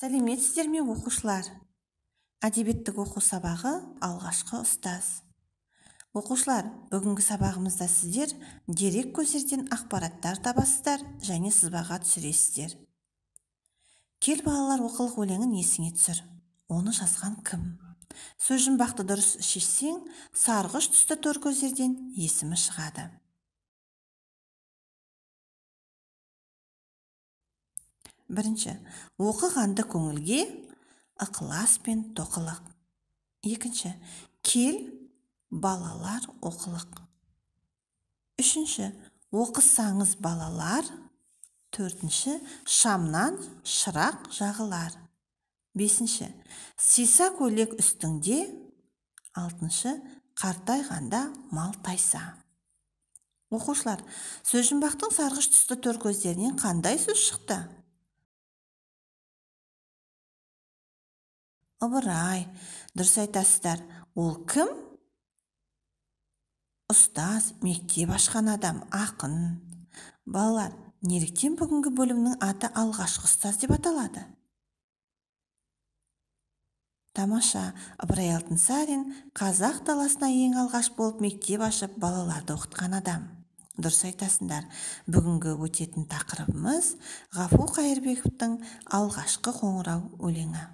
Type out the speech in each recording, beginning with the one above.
Сәлеметсіздер ме оқушылар? Әдебиеттік оқу сабағы алғашқы ұстаз. Оқушылар, бүгінгі сабағымызда сіздер дерек көздерден ақпараттар табасыздар және сызбаға түсіресіздер. Кел балалар оқылық өлеңін есіңе түсір. Оны жазған кім? Сөз жұмбақты дұрыс шешсең, сарғыш түсті тор көздерден есімі шығады. Бірінші, оқығанды көңілге, ықылас пен тоқылық. Екінші, кел, балалар оқылық. Үшінші, оқысаңыз балалар. Төртінші, шамнан шырақ жағылар. Бесінші, сиса көйлек үстіңде. Алтыншы, қартайғанда мал тайса. Оқушылар, сөз жұмбақтың сарғыш түсті тор көздерінен қандай сөз шықты? Ыбырай, дұрыс айтасыздар. Ол кім? Ұстаз, мектеп ашқан адам, ақын. Балалар, неліктен бүгінгі бөлімнің аты алғашқы ұстаз деп аталады? Тамаша, Ыбырай Алтынсарин қазақ даласына ең алғаш болып мектеп ашып, балаларды оқытқан адам. Дұрыс айтасыңдар. Бүгінгі өтетін тақырыбымыз Ғафу Қайырбековтың алғашқы қоңырау өлеңі.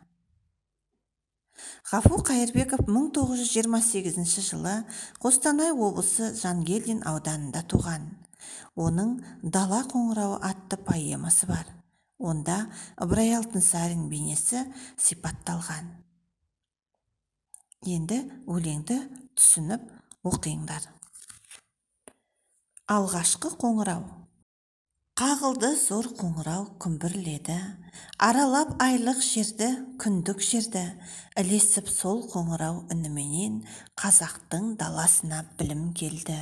Ғафу Қайырбеков 1928 жылы Қостанай облысы Жангелдин ауданында туған. Оның «Дала қоңырауы» атты поэмасы бар. Онда Ыбырай Алтынсарин бейнесі сипатталған. Енді өлеңді түсініп оқыңдар. Алғашқы қоңырау. Қағылды зор қоңырау күмбірледі, аралап айлық жерді, күндік жерді, ілесіп сол қоңырау үніменен қазақтың даласына білім келді.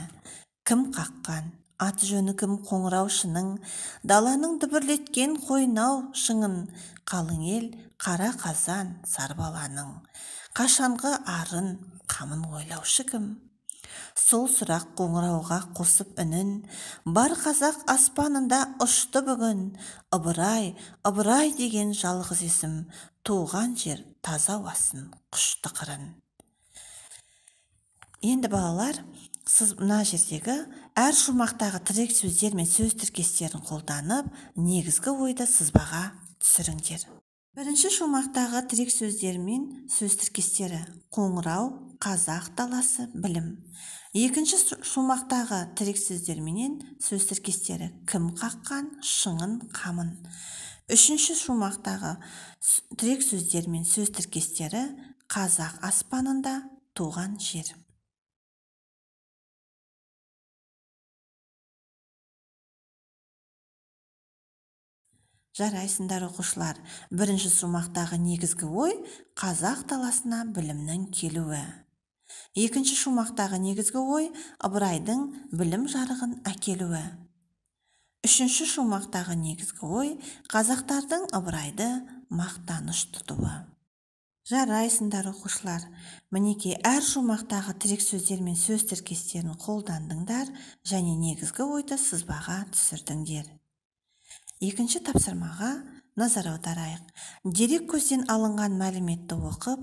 Кім қаққан, аты жөні кім қоңыраушының, даланың дүбірлеткен қойнау шыңын, қалың ел қара қазан сарбаланың, қашанғы арын қамын ойлаушы кім? Сол сұрақ қоңырауға қосып үнін, бар қазақ аспанында ұшты бүгін. Ыбырай, Ыбырай деген жалғыз есім, туған жер таза ауасын құшты қырын. Енді балалар, сіз мына жердегі әр шумақтағы тірек сөздер мен сөз тіркестерін қолданып, негізгі ойды сызбаға түсіріңдер. Бірінші шумақтағы тірек сөздер мен сөз тіркестері: қоңырау, қазақ даласы, білім. Екінші шумақтағы тірек сөздер менен сөз тіркестері: кім қаққан, шыңын, қамын. Үшінші шумақтағы тірек сөздер мен сөз тіркестері: қазақ аспанында, туған жер. Жарайсыңдар оқушылар. Бірінші шумақтағы негізгі ой қазақ даласына білімнің келуі. Екінші шумақтағы негізгі ой Ыбырайдың білім жарығын әкелуі. Үшінші шумақтағы негізгі ой қазақтардың Ыбырайды мақтаныш тұтуы. Жарайсыңдар оқушылар. Мінекей әр шумақтағы тірек сөздер мен сөз тіркестерін қолдандыңдар және негізгі ойды сызбаға түсірдіңдер. Екінші тапсырмаға назар аударайық. Дерек көзден алынған мәліметті оқып,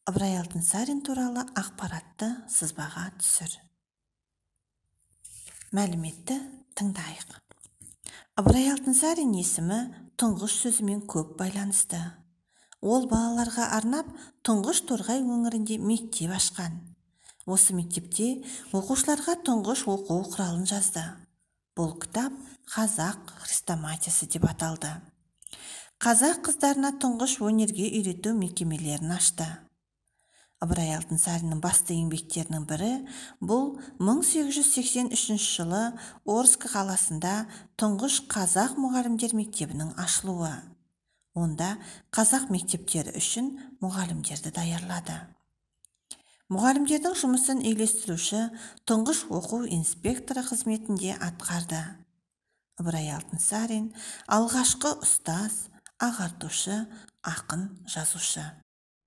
Ыбырай Алтынсарин туралы ақпаратты сызбаға түсір. Мәліметті тыңдайық. Ыбырай Алтынсарин есімі тұңғыш сөзімен көп байланысты. Ол балаларға арнап тұңғыш Торғай өңірінде мектеп ашқан. Осы мектепте оқушыларға тұңғыш оқу құралын жазды. Бұл кітап қазақ хрестоматиясы деп аталды. Қазақ қыздарына тұңғыш өнерге үйрету мекемелерін ашты. Ыбырай Алтынсариннің басты еңбектерінің бірі бұл 1883 жылы Орск қаласында тұңғыш қазақ мұғалімдер мектебінің ашылуы. Онда қазақ мектептері үшін мұғалімдерді даярлады. Мұғалімдердің жұмысын үйлестіруші тұңғыш оқу инспекторы қызметінде атқарды. Ыбырай Алтынсарин алғашқы ұстаз, ағартушы, ақын, жазушы.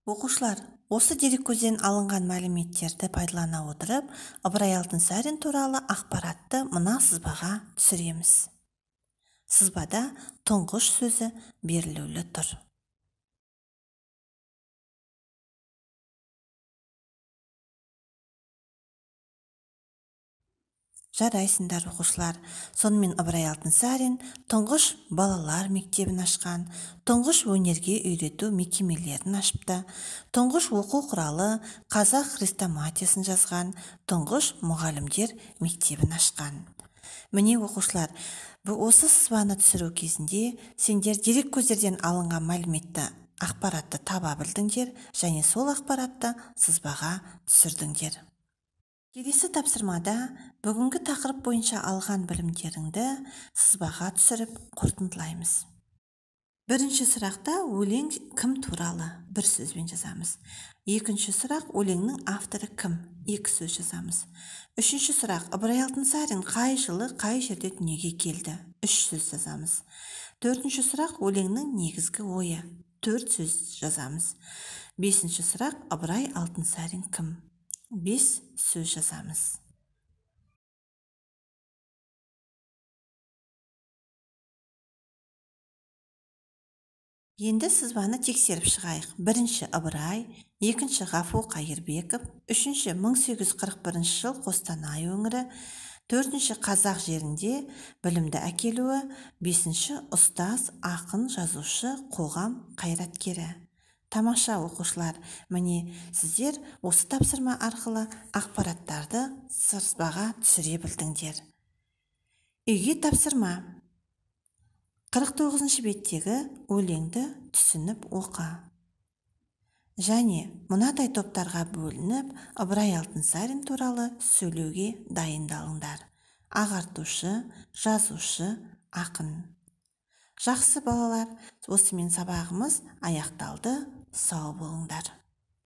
Оқушылар, осы дереккөзден алынған мәліметтерді пайдалана отырып, Ыбырай Алтынсарин туралы ақпаратты мына сызбаға түсіреміз. Сызбада тұңғыш сөзі берілулі тұр. Жарайсыңдар оқушылар. Сонымен Ыбырай Алтынсарин тұңғыш балалар мектебін ашқан, тұңғыш өнерге үйрету мекемелерін ашыпты, тұңғыш оқу құралы қазақ хрестоматиясын жазған, тұңғыш мұғалімдер мектебін ашқан. Міне оқушылар, осы сызбаны түсіру кезінде сендер дерек көздерден алынған мәліметті ақпаратты таба білдіңдер және сол ақпаратты сызбаға түсірдіңдер. Келесі тапсырмада бүгінгі тақырып бойынша алған білімдеріңді сызбаға түсіріп қорытындылаймыз. Бірінші сұрақта өлең кім туралы бір сөзбен жазамыз. Екінші сұрақ өлеңнің авторы кім? Екі сөз жазамыз. Үшінші сұрақ Ыбырай Алтынсарин қай жылы қай жерде дүниеге келді? Үш сөз жазамыз. Төртінші сұрақ өлеңнің негізгі ойы. Төрт сөз жазамыз. Бесінші сұрақ Ыбырай Алтынсарин кім? Бес сөз жазамыз. Енді сызбаны тексеріп шығайық. Бірінші Ыбырай, екінші Ғафу Қайырбеков, үшінші 1841 жыл Қостанай өңірі, төртінші қазақ жерінде білімді әкелуі, бесінші ұстаз, ақын, жазушы, қоғам қайраткері. Тамаша оқушылар, міне сіздер осы тапсырма арқылы ақпараттарды сызбаға түсіре білдіңдер. Үйге тапсырма. 49-шы беттегі өлеңді түсініп оқы. Және мынадай топтарға бөлініп, Ыбырай Алтынсарин туралы сөйлеуге дайындалыңдар. Ағартушы, жазушы, ақын. Жақсы балалар, осымен сабағымыз аяқталды. Сау болыңдар.